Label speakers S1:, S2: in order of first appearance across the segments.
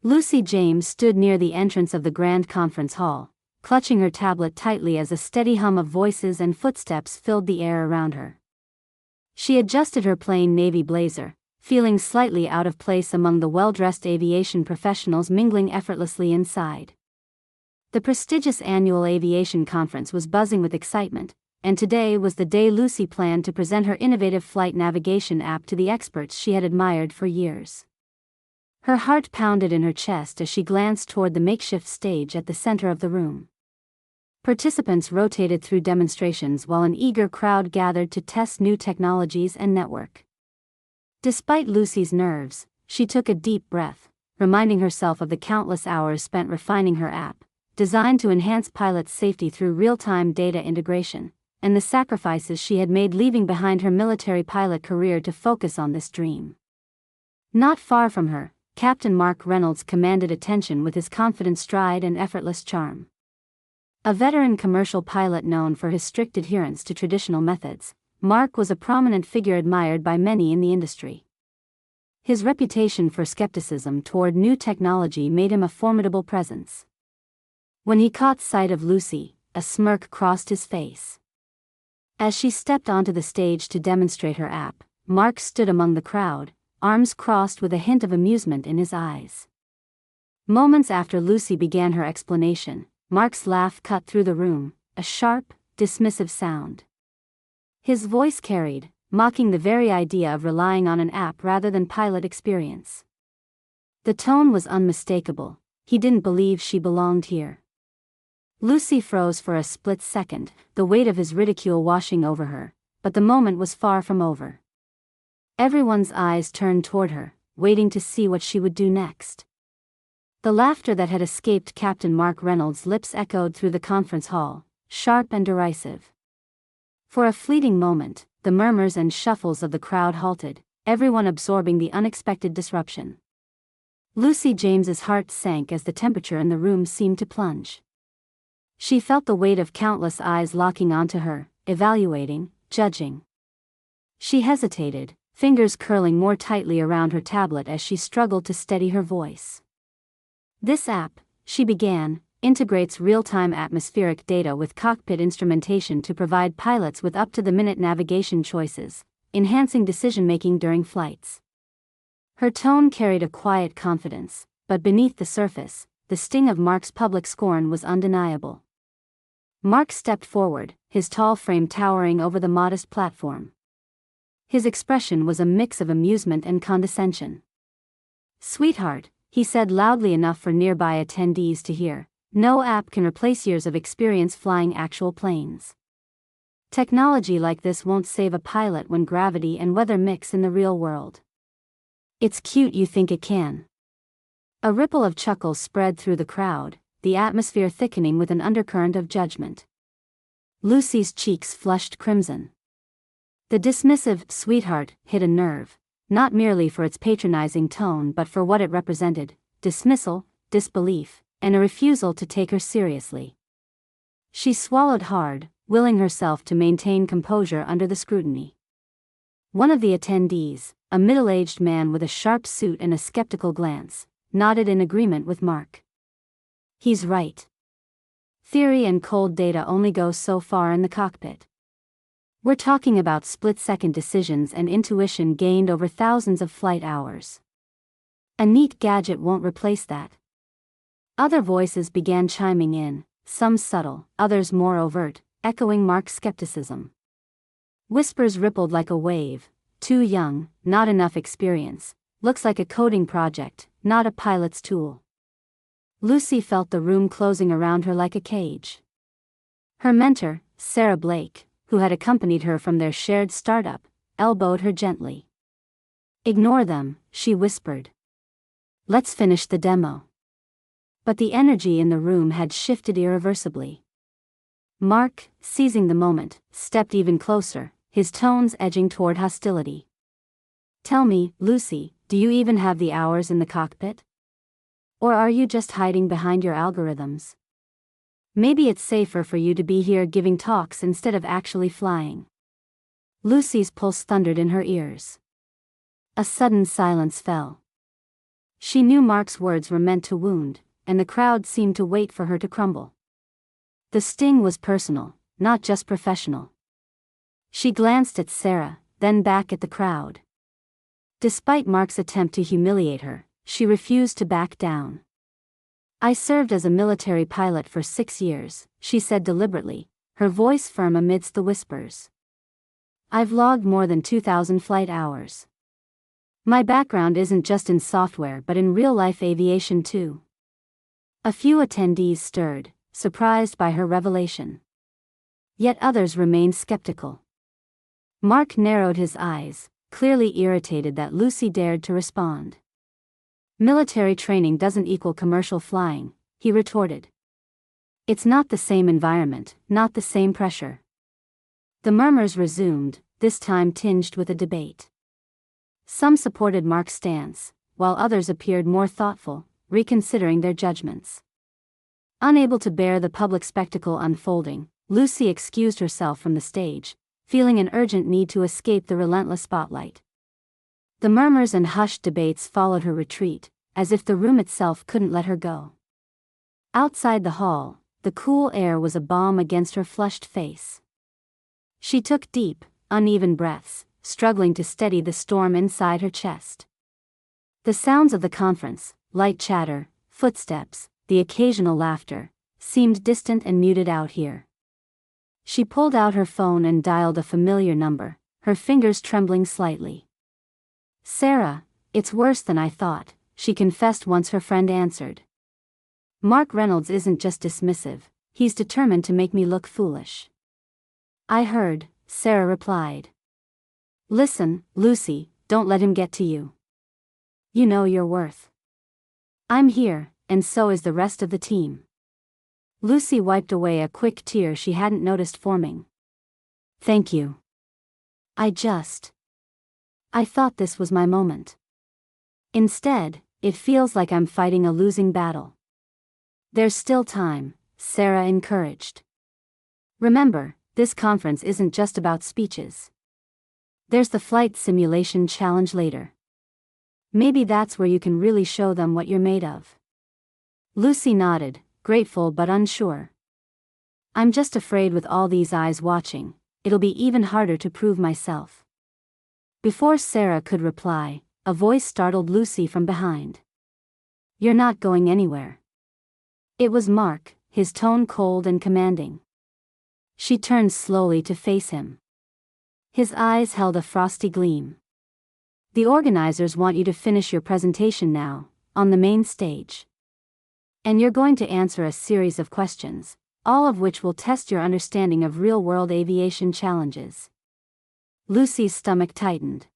S1: Lucy James stood near the entrance of the grand conference hall, clutching her tablet tightly as a steady hum of voices and footsteps filled the air around her. She adjusted her plain navy blazer, feeling slightly out of place among the well-dressed aviation professionals mingling effortlessly inside. The prestigious annual aviation conference was buzzing with excitement, and today was the day Lucy planned to present her innovative flight navigation app to the experts she had admired for years. Her heart pounded in her chest as she glanced toward the makeshift stage at the center of the room. Participants rotated through demonstrations while an eager crowd gathered to test new technologies and network. Despite Lucy's nerves, she took a deep breath, reminding herself of the countless hours spent refining her app, designed to enhance pilots' safety through real-time data integration, and the sacrifices she had made leaving behind her military pilot career to focus on this dream. Not far from her, Captain Mark Reynolds commanded attention with his confident stride and effortless charm. A veteran commercial pilot known for his strict adherence to traditional methods, Mark was a prominent figure admired by many in the industry. His reputation for skepticism toward new technology made him a formidable presence. When he caught sight of Lucy, a smirk crossed his face. As she stepped onto the stage to demonstrate her app, Mark stood among the crowd, arms crossed with a hint of amusement in his eyes. Moments after Lucy began her explanation, Mark's laugh cut through the room, a sharp, dismissive sound. His voice carried, mocking the very idea of relying on an app rather than pilot experience. The tone was unmistakable. He didn't believe she belonged here. Lucy froze for a split second, the weight of his ridicule washing over her, but the moment was far from over. Everyone's eyes turned toward her, waiting to see what she would do next. The laughter that had escaped Captain Mark Reynolds' lips echoed through the conference hall, sharp and derisive. For a fleeting moment, the murmurs and shuffles of the crowd halted, everyone absorbing the unexpected disruption. Lucy James's heart sank as the temperature in the room seemed to plunge. She felt the weight of countless eyes locking onto her, evaluating, judging. She hesitated, fingers curling more tightly around her tablet as she struggled to steady her voice. This app, she began, integrates real-time atmospheric data with cockpit instrumentation to provide pilots with up-to-the-minute navigation choices, enhancing decision-making during flights. Her tone carried a quiet confidence, but beneath the surface, the sting of Mark's public scorn was undeniable. Mark stepped forward, his tall frame towering over the modest platform. His expression was a mix of amusement and condescension. "Sweetheart," he said loudly enough for nearby attendees to hear, "no app can replace years of experience flying actual planes. Technology like this won't save a pilot when gravity and weather mix in the real world. It's cute you think it can." A ripple of chuckles spread through the crowd, the atmosphere thickening with an undercurrent of judgment. Lucy's cheeks flushed crimson. The dismissive "sweetheart" hit a nerve, not merely for its patronizing tone but for what it represented: dismissal, disbelief, and a refusal to take her seriously. She swallowed hard, willing herself to maintain composure under the scrutiny. One of the attendees, a middle-aged man with a sharp suit and a skeptical glance, nodded in agreement with Mark. "He's right. Theory and cold data only go so far in the cockpit. We're talking about split-second decisions and intuition gained over thousands of flight hours. A neat gadget won't replace that." Other voices began chiming in, some subtle, others more overt, echoing Mark's skepticism. Whispers rippled like a wave: "Too young, not enough experience, looks like a coding project, not a pilot's tool." Lucy felt the room closing around her like a cage. Her mentor, Sarah Blake, who had accompanied her from their shared startup, elbowed her gently. "Ignore them," she whispered. "Let's finish the demo." But the energy in the room had shifted irreversibly. Mark, seizing the moment, stepped even closer, his tones edging toward hostility. "Tell me, Lucy, do you even have the hours in the cockpit? Or are you just hiding behind your algorithms? Maybe it's safer for you to be here giving talks instead of actually flying." Lucy's pulse thundered in her ears. A sudden silence fell. She knew Mark's words were meant to wound, and the crowd seemed to wait for her to crumble. The sting was personal, not just professional. She glanced at Sarah, then back at the crowd. Despite Mark's attempt to humiliate her, she refused to back down. "I served as a military pilot for 6 years," she said deliberately, her voice firm amidst the whispers. "I've logged more than 2,000 flight hours. My background isn't just in software but in real-life aviation too." A few attendees stirred, surprised by her revelation. Yet others remained skeptical. Mark narrowed his eyes, clearly irritated that Lucy dared to respond. "Military training doesn't equal commercial flying," he retorted. "It's not the same environment, not the same pressure." The murmurs resumed, this time tinged with a debate. Some supported Mark's stance, while others appeared more thoughtful, reconsidering their judgments. Unable to bear the public spectacle unfolding, Lucy excused herself from the stage, feeling an urgent need to escape the relentless spotlight. The murmurs and hushed debates followed her retreat, as if the room itself couldn't let her go. Outside the hall, the cool air was a balm against her flushed face. She took deep, uneven breaths, struggling to steady the storm inside her chest. The sounds of the conference, light chatter, footsteps, the occasional laughter, seemed distant and muted out here. She pulled out her phone and dialed a familiar number, her fingers trembling slightly. "Sarah, it's worse than I thought," she confessed once her friend answered. "Mark Reynolds isn't just dismissive, he's determined to make me look foolish." "I heard," Sarah replied. "Listen, Lucy, don't let him get to you. You know your worth. I'm here, and so is the rest of the team." Lucy wiped away a quick tear she hadn't noticed forming. "Thank you. I thought this was my moment. Instead, it feels like I'm fighting a losing battle." "There's still time," Sarah encouraged. "Remember, this conference isn't just about speeches. There's the flight simulation challenge later. Maybe that's where you can really show them what you're made of." Lucy nodded, grateful but unsure. "I'm just afraid with all these eyes watching, it'll be even harder to prove myself." Before Sarah could reply, a voice startled Lucy from behind. "You're not going anywhere." It was Mark, his tone cold and commanding. She turned slowly to face him. His eyes held a frosty gleam. "The organizers want you to finish your presentation now, on the main stage. And you're going to answer a series of questions, all of which will test your understanding of real-world aviation challenges." Lucy's stomach tightened.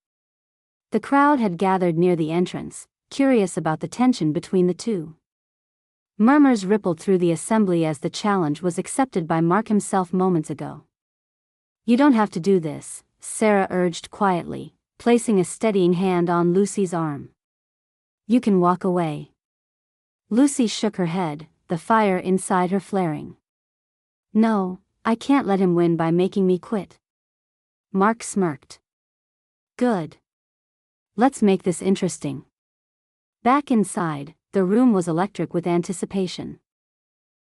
S1: The crowd had gathered near the entrance, curious about the tension between the two. Murmurs rippled through the assembly as the challenge was accepted by Mark himself moments ago. "You don't have to do this," Sarah urged quietly, placing a steadying hand on Lucy's arm. "You can walk away." Lucy shook her head, the fire inside her flaring. "No, I can't let him win by making me quit." Mark smirked. "Good. Let's make this interesting." Back inside, the room was electric with anticipation.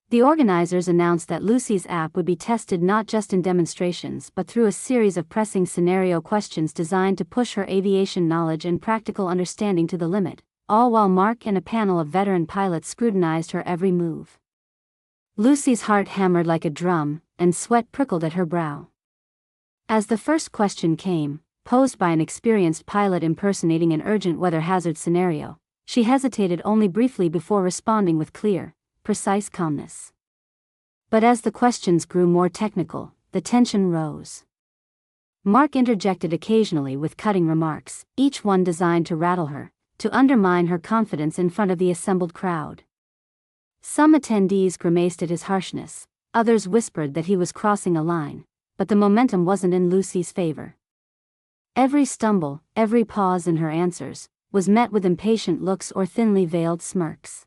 S1: The organizers announced that Lucy's app would be tested not just in demonstrations but through a series of pressing scenario questions designed to push her aviation knowledge and practical understanding to the limit, all while Mark and a panel of veteran pilots scrutinized her every move. Lucy's heart hammered like a drum, and sweat prickled at her brow. As the first question came, posed by an experienced pilot impersonating an urgent weather hazard scenario, she hesitated only briefly before responding with clear, precise calmness. But as the questions grew more technical, the tension rose. Mark interjected occasionally with cutting remarks, each one designed to rattle her, to undermine her confidence in front of the assembled crowd. Some attendees grimaced at his harshness, others whispered that he was crossing a line, but the momentum wasn't in Lucy's favor. Every stumble, every pause in her answers, was met with impatient looks or thinly veiled smirks.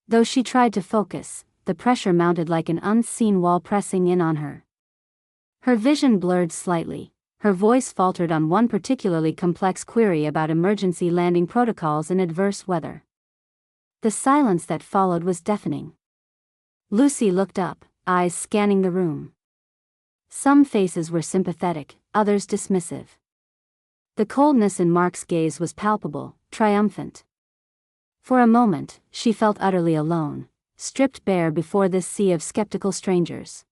S1: Though she tried to focus, the pressure mounted like an unseen wall pressing in on her. Her vision blurred slightly, her voice faltered on one particularly complex query about emergency landing protocols in adverse weather. The silence that followed was deafening. Lucy looked up, eyes scanning the room. Some faces were sympathetic, others dismissive. The coldness in Mark's gaze was palpable, triumphant. For a moment, she felt utterly alone, stripped bare before this sea of skeptical strangers.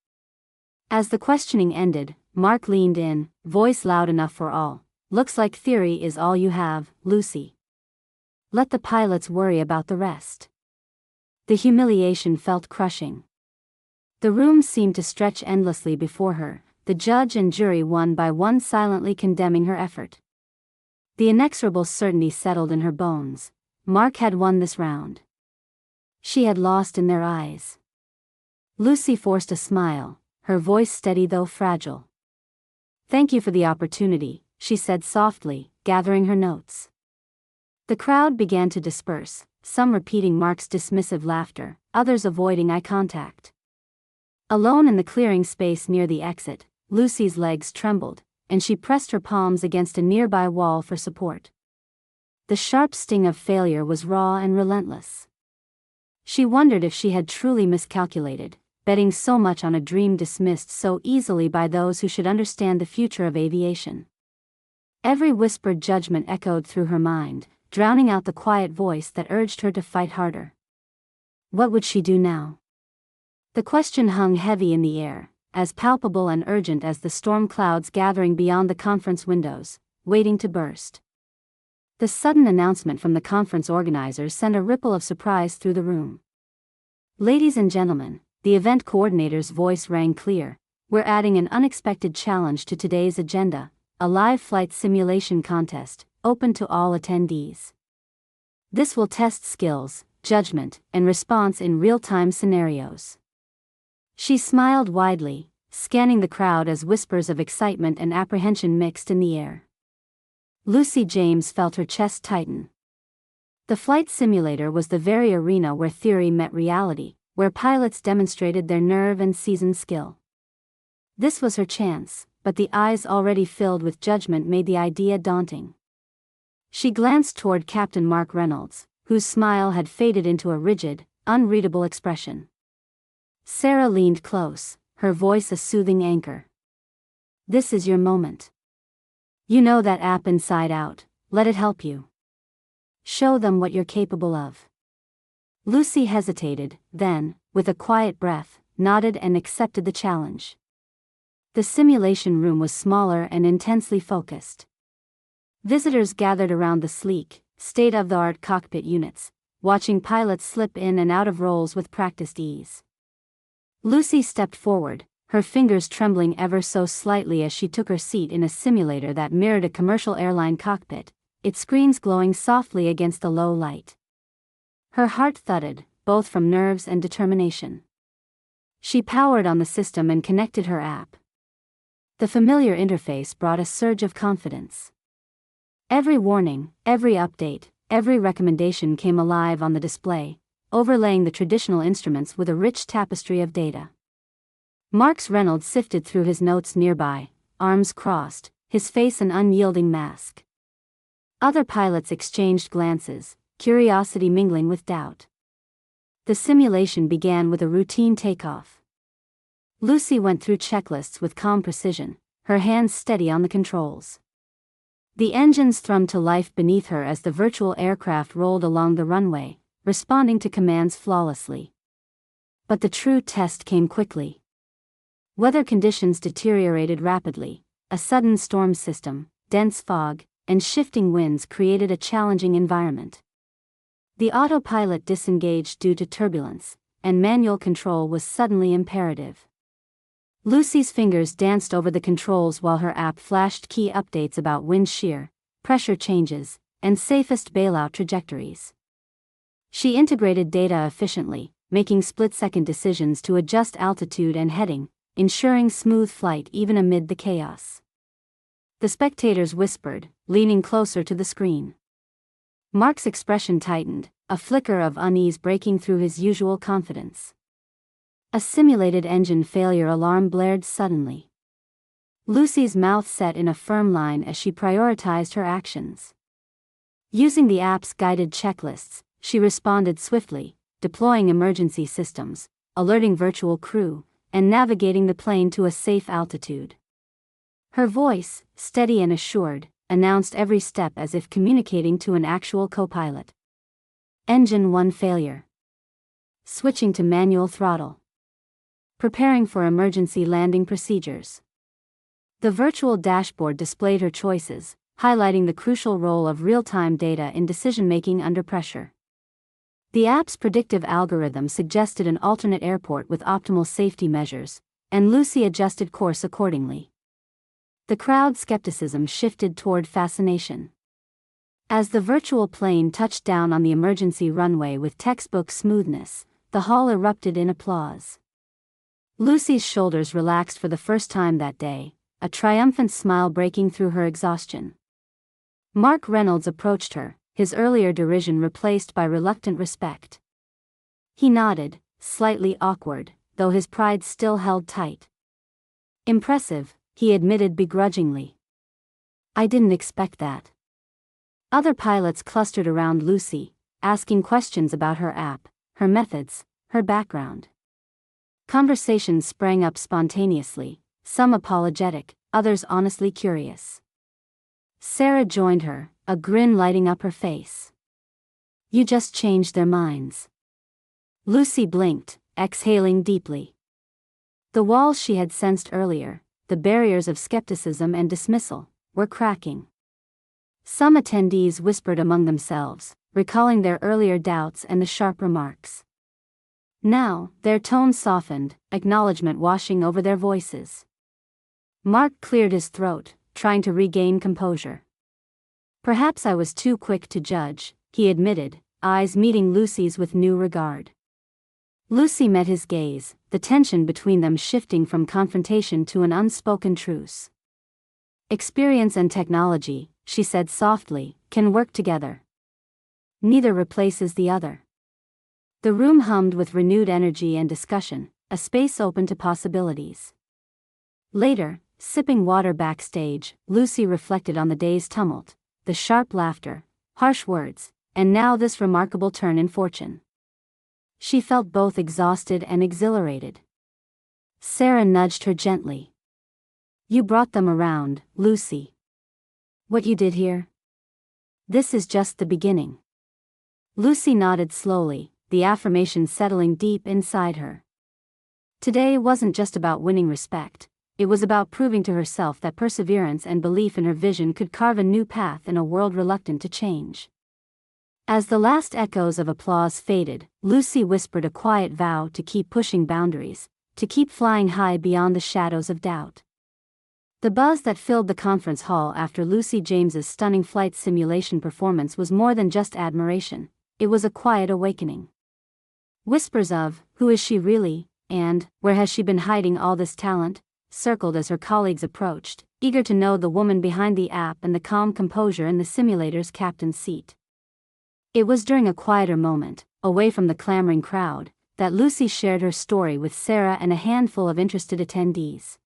S1: As the questioning ended, Mark leaned in, voice loud enough for all. "Looks like theory is all you have, Lucy. Let the pilots worry about the rest." The humiliation felt crushing. The room seemed to stretch endlessly before her, the judge and jury one by one silently condemning her effort. The inexorable certainty settled in her bones. Mark had won this round. She had lost in their eyes. Lucy forced a smile, her voice steady though fragile. "Thank you for the opportunity," she said softly, gathering her notes. The crowd began to disperse, some repeating Mark's dismissive laughter, others avoiding eye contact. Alone in the clearing space near the exit, Lucy's legs trembled, and she pressed her palms against a nearby wall for support. The sharp sting of failure was raw and relentless. She wondered if she had truly miscalculated, betting so much on a dream dismissed so easily by those who should understand the future of aviation. Every whispered judgment echoed through her mind, drowning out the quiet voice that urged her to fight harder. What would she do now? The question hung heavy in the air, as palpable and urgent as the storm clouds gathering beyond the conference windows, waiting to burst. The sudden announcement from the conference organizers sent a ripple of surprise through the room. "Ladies and gentlemen," the event coordinator's voice rang clear, "we're adding an unexpected challenge to today's agenda, a live flight simulation contest, open to all attendees. This will test skills, judgment, and response in real-time scenarios." She smiled widely, scanning the crowd as whispers of excitement and apprehension mixed in the air. Lucy James felt her chest tighten. The flight simulator was the very arena where theory met reality, where pilots demonstrated their nerve and seasoned skill. This was her chance, but the eyes already filled with judgment made the idea daunting. She glanced toward Captain Mark Reynolds, whose smile had faded into a rigid, unreadable expression. Sarah leaned close, her voice a soothing anchor. "This is your moment. You know that app inside out, let it help you. Show them what you're capable of." Lucy hesitated, then, with a quiet breath, nodded and accepted the challenge. The simulation room was smaller and intensely focused. Visitors gathered around the sleek, state-of-the-art cockpit units, watching pilots slip in and out of roles with practiced ease. Lucy stepped forward, her fingers trembling ever so slightly as she took her seat in a simulator that mirrored a commercial airline cockpit, its screens glowing softly against the low light. Her heart thudded, both from nerves and determination. She powered on the system and connected her app. The familiar interface brought a surge of confidence. Every warning, every update, every recommendation came alive on the display, overlaying the traditional instruments with a rich tapestry of data. Mark Reynolds sifted through his notes nearby, arms crossed, his face an unyielding mask. Other pilots exchanged glances, curiosity mingling with doubt. The simulation began with a routine takeoff. Lucy went through checklists with calm precision, her hands steady on the controls. The engines thrummed to life beneath her as the virtual aircraft rolled along the runway, responding to commands flawlessly. But the true test came quickly. Weather conditions deteriorated rapidly. A sudden storm system, dense fog, and shifting winds created a challenging environment. The autopilot disengaged due to turbulence, and manual control was suddenly imperative. Lucy's fingers danced over the controls while her app flashed key updates about wind shear, pressure changes, and safest bailout trajectories. She integrated data efficiently, making split-second decisions to adjust altitude and heading, ensuring smooth flight even amid the chaos. The spectators whispered, leaning closer to the screen. Mark's expression tightened, a flicker of unease breaking through his usual confidence. A simulated engine failure alarm blared suddenly. Lucy's mouth set in a firm line as she prioritized her actions. Using the app's guided checklists, she responded swiftly, deploying emergency systems, alerting virtual crew, and navigating the plane to a safe altitude. Her voice, steady and assured, announced every step as if communicating to an actual co-pilot. Engine 1 failure. Switching to manual throttle. Preparing for emergency landing procedures. The virtual dashboard displayed her choices, highlighting the crucial role of real-time data in decision-making under pressure. The app's predictive algorithm suggested an alternate airport with optimal safety measures, and Lucy adjusted course accordingly. The crowd's skepticism shifted toward fascination. As the virtual plane touched down on the emergency runway with textbook smoothness, the hall erupted in applause. Lucy's shoulders relaxed for the first time that day, a triumphant smile breaking through her exhaustion. Mark Reynolds approached her, his earlier derision replaced by reluctant respect. He nodded, slightly awkward, though his pride still held tight. Impressive, he admitted begrudgingly. I didn't expect that. Other pilots clustered around Lucy, asking questions about her app, her methods, her background. Conversations sprang up spontaneously, some apologetic, others honestly curious. Sarah joined her, a grin lighting up her face. You just changed their minds. Lucy blinked, exhaling deeply. The walls she had sensed earlier, the barriers of skepticism and dismissal, were cracking. Some attendees whispered among themselves, recalling their earlier doubts and the sharp remarks. Now, their tones softened, acknowledgement washing over their voices. Mark cleared his throat, trying to regain composure. Perhaps I was too quick to judge, he admitted, eyes meeting Lucy's with new regard. Lucy met his gaze, the tension between them shifting from confrontation to an unspoken truce. Experience and technology, she said softly, can work together. Neither replaces the other. The room hummed with renewed energy and discussion, a space open to possibilities. Later, sipping water backstage, Lucy reflected on the day's tumult, the sharp laughter, harsh words, and now this remarkable turn in fortune. She felt both exhausted and exhilarated. Sarah nudged her gently. You brought them around, Lucy. What you did here? This is just the beginning. Lucy nodded slowly, the affirmation settling deep inside her. Today wasn't just about winning respect, it was about proving to herself that perseverance and belief in her vision could carve a new path in a world reluctant to change. As the last echoes of applause faded, Lucy whispered a quiet vow to keep pushing boundaries, to keep flying high beyond the shadows of doubt. The buzz that filled the conference hall after Lucy James's stunning flight simulation performance was more than just admiration, it was a quiet awakening. Whispers of, who is she really, and, where has she been hiding all this talent, circled as her colleagues approached, eager to know the woman behind the app and the calm composure in the simulator's captain's seat. It was during a quieter moment, away from the clamoring crowd, that Lucy shared her story with Sarah and a handful of interested attendees.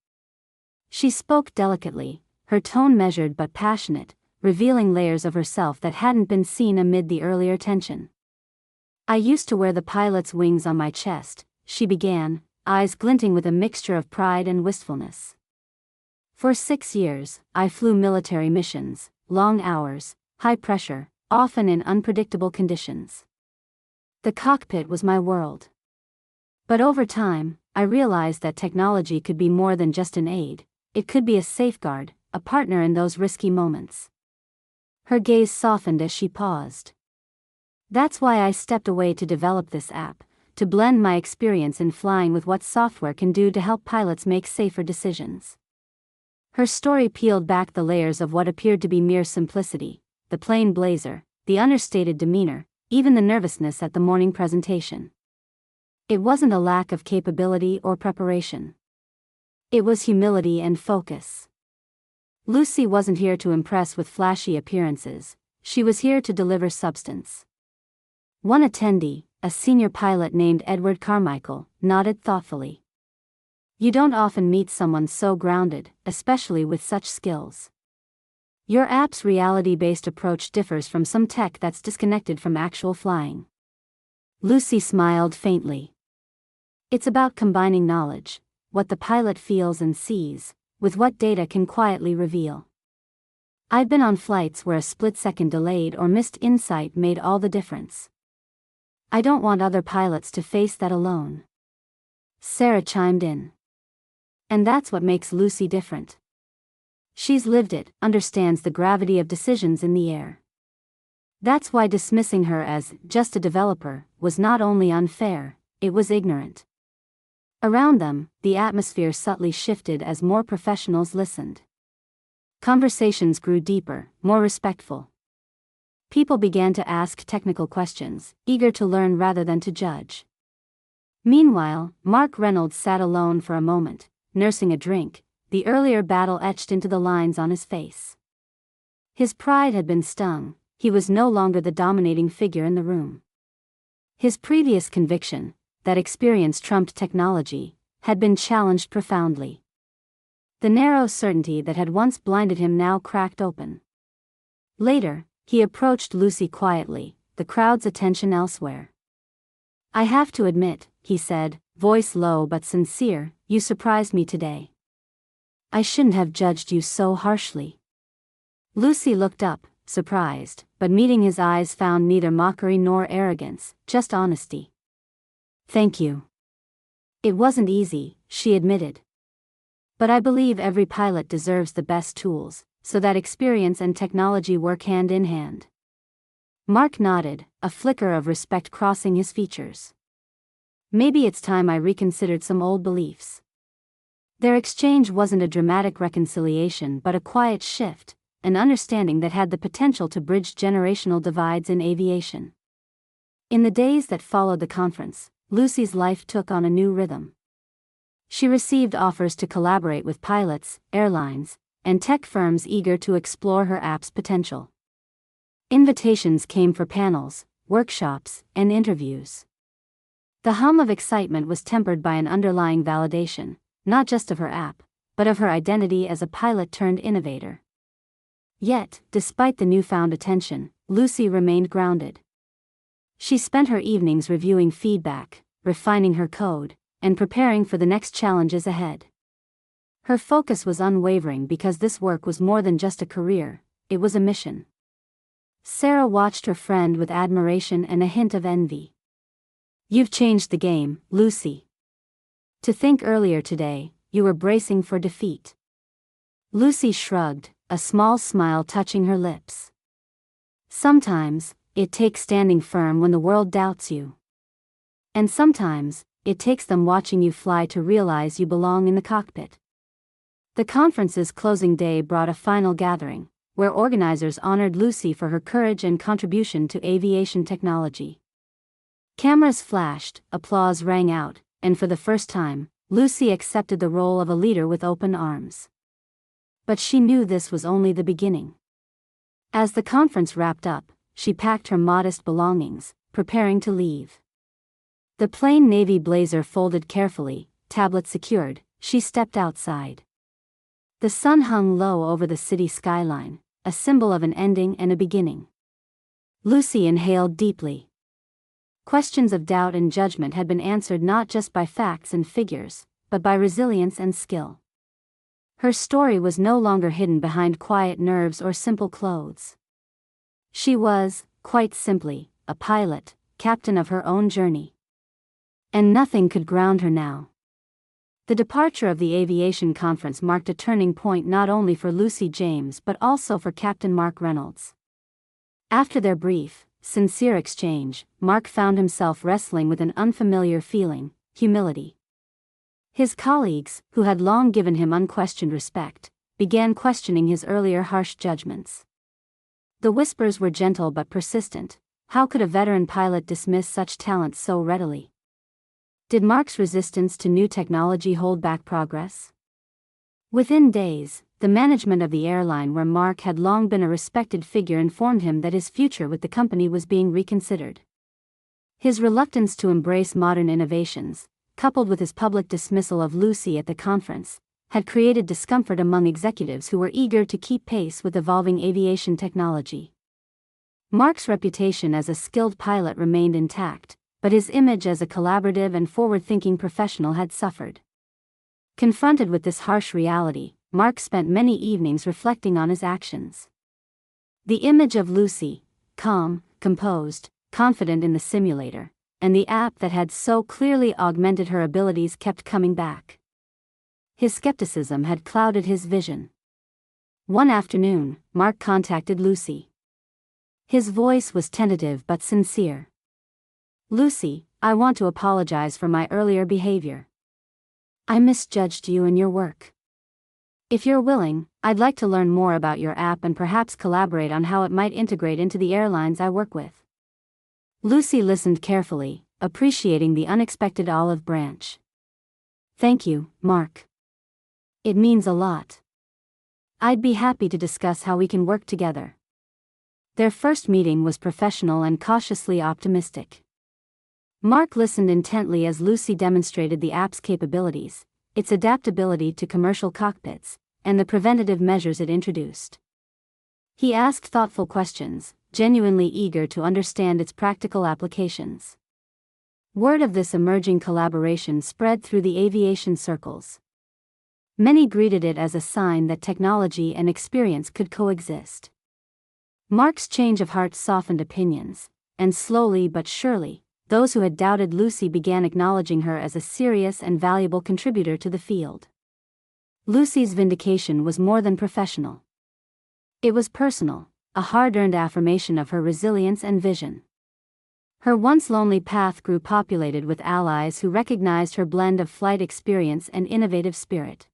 S1: She spoke delicately, her tone measured but passionate, revealing layers of herself that hadn't been seen amid the earlier tension. I used to wear the pilot's wings on my chest, she began, eyes glinting with a mixture of pride and wistfulness. For 6 years, I flew military missions, long hours, high pressure, often in unpredictable conditions. The cockpit was my world. But over time, I realized that technology could be more than just an aid, it could be a safeguard, a partner in those risky moments. Her gaze softened as she paused. That's why I stepped away to develop this app, to blend my experience in flying with what software can do to help pilots make safer decisions. Her story peeled back the layers of what appeared to be mere simplicity, the plain blazer, the understated demeanor, even the nervousness at the morning presentation. It wasn't a lack of capability or preparation. It was humility and focus. Lucy wasn't here to impress with flashy appearances, she was here to deliver substance. One attendee, a senior pilot named Edward Carmichael, nodded thoughtfully. You don't often meet someone so grounded, especially with such skills. Your app's reality-based approach differs from some tech that's disconnected from actual flying. Lucy smiled faintly. It's about combining knowledge, what the pilot feels and sees, with what data can quietly reveal. I've been on flights where a split-second delayed or missed insight made all the difference. I don't want other pilots to face that alone. Sarah chimed in. And that's what makes Lucy different. She's lived it, understands the gravity of decisions in the air. That's why dismissing her as just a developer was not only unfair, it was ignorant. Around them, the atmosphere subtly shifted as more professionals listened. Conversations grew deeper, more respectful. People began to ask technical questions, eager to learn rather than to judge. Meanwhile, Mark Reynolds sat alone for a moment, nursing a drink, the earlier battle etched into the lines on his face. His pride had been stung, he was no longer the dominating figure in the room. His previous conviction, that experience trumped technology, had been challenged profoundly. The narrow certainty that had once blinded him now cracked open. Later, he approached Lucy quietly, the crowd's attention elsewhere. I have to admit, he said, voice low but sincere, you surprised me today. I shouldn't have judged you so harshly. Lucy looked up, surprised, but meeting his eyes found neither mockery nor arrogance, just honesty. Thank you. It wasn't easy, she admitted. But I believe every pilot deserves the best tools, so that experience and technology work hand in hand. Mark nodded, a flicker of respect crossing his features. Maybe it's time I reconsidered some old beliefs. Their exchange wasn't a dramatic reconciliation but a quiet shift, an understanding that had the potential to bridge generational divides in aviation. In the days that followed the conference, Lucy's life took on a new rhythm. She received offers to collaborate with pilots, airlines, and tech firms eager to explore her app's potential. Invitations came for panels, workshops, and interviews. The hum of excitement was tempered by an underlying validation, not just of her app, but of her identity as a pilot-turned-innovator. Yet, despite the newfound attention, Lucy remained grounded. She spent her evenings reviewing feedback, refining her code, and preparing for the next challenges ahead. Her focus was unwavering because this work was more than just a career, it was a mission. Sarah watched her friend with admiration and a hint of envy. You've changed the game, Lucy. To think earlier today, you were bracing for defeat. Lucy shrugged, a small smile touching her lips. Sometimes, it takes standing firm when the world doubts you. And sometimes, it takes them watching you fly to realize you belong in the cockpit. The conference's closing day brought a final gathering, where organizers honored Lucy for her courage and contribution to aviation technology. Cameras flashed, applause rang out, and for the first time, Lucy accepted the role of a leader with open arms. But she knew this was only the beginning. As the conference wrapped up, she packed her modest belongings, preparing to leave. The plain navy blazer folded carefully, tablet secured, she stepped outside. The sun hung low over the city skyline, a symbol of an ending and a beginning. Lucy inhaled deeply. Questions of doubt and judgment had been answered not just by facts and figures, but by resilience and skill. Her story was no longer hidden behind quiet nerves or simple clothes. She was, quite simply, a pilot, captain of her own journey. And nothing could ground her now. The departure of the aviation conference marked a turning point not only for Lucy James but also for Captain Mark Reynolds. After their brief, sincere exchange, Mark found himself wrestling with an unfamiliar feeling, humility. His colleagues, who had long given him unquestioned respect, began questioning his earlier harsh judgments. The whispers were gentle but persistent. How could a veteran pilot dismiss such talent so readily? Did Mark's resistance to new technology hold back progress? Within days, the management of the airline where Mark had long been a respected figure informed him that his future with the company was being reconsidered. His reluctance to embrace modern innovations, coupled with his public dismissal of Lucy at the conference, had created discomfort among executives who were eager to keep pace with evolving aviation technology. Mark's reputation as a skilled pilot remained intact, but his image as a collaborative and forward-thinking professional had suffered. Confronted with this harsh reality, Mark spent many evenings reflecting on his actions. The image of Lucy, calm, composed, confident in the simulator, and the app that had so clearly augmented her abilities kept coming back. His skepticism had clouded his vision. One afternoon, Mark contacted Lucy. His voice was tentative but sincere. "Lucy, I want to apologize for my earlier behavior. I misjudged you and your work. If you're willing, I'd like to learn more about your app and perhaps collaborate on how it might integrate into the airlines I work with." Lucy listened carefully, appreciating the unexpected olive branch. "Thank you, Mark. It means a lot. I'd be happy to discuss how we can work together." Their first meeting was professional and cautiously optimistic. Mark listened intently as Lucy demonstrated the app's capabilities, its adaptability to commercial cockpits, and the preventative measures it introduced. He asked thoughtful questions, genuinely eager to understand its practical applications. Word of this emerging collaboration spread through the aviation circles. Many greeted it as a sign that technology and experience could coexist. Mark's change of heart softened opinions, and slowly but surely, those who had doubted Lucy began acknowledging her as a serious and valuable contributor to the field. Lucy's vindication was more than professional. It was personal, a hard-earned affirmation of her resilience and vision. Her once lonely path grew populated with allies who recognized her blend of flight experience and innovative spirit.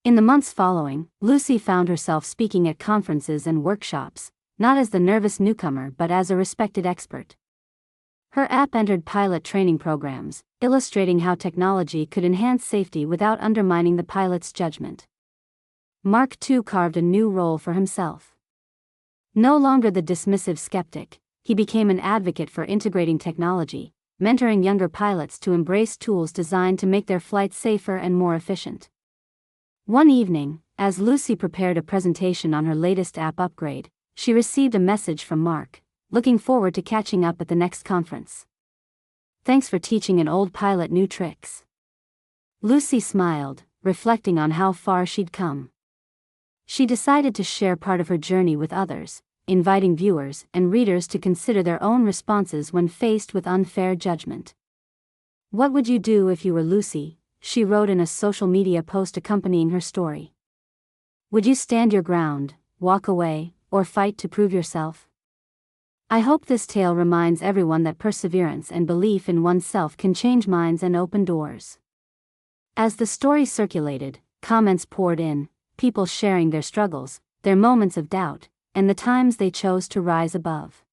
S1: In the months following, Lucy found herself speaking at conferences and workshops, not as the nervous newcomer but as a respected expert. Her app entered pilot training programs, illustrating how technology could enhance safety without undermining the pilot's judgment. Mark too carved a new role for himself. No longer the dismissive skeptic, he became an advocate for integrating technology, mentoring younger pilots to embrace tools designed to make their flights safer and more efficient. One evening, as Lucy prepared a presentation on her latest app upgrade, she received a message from Mark, looking forward to catching up at the next conference. "Thanks for teaching an old pilot new tricks." Lucy smiled, reflecting on how far she'd come. She decided to share part of her journey with others, inviting viewers and readers to consider their own responses when faced with unfair judgment. "What would you do if you were Lucy?" she wrote in a social media post accompanying her story. "Would you stand your ground, walk away, or fight to prove yourself? I hope this tale reminds everyone that perseverance and belief in oneself can change minds and open doors." As the story circulated, comments poured in, people sharing their struggles, their moments of doubt, and the times they chose to rise above.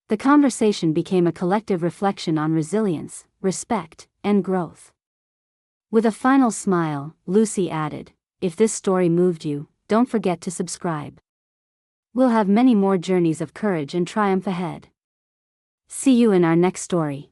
S1: The conversation became a collective reflection on resilience, respect, and growth. With a final smile, Lucy added, "If this story moved you, don't forget to subscribe. We'll have many more journeys of courage and triumph ahead. See you in our next story."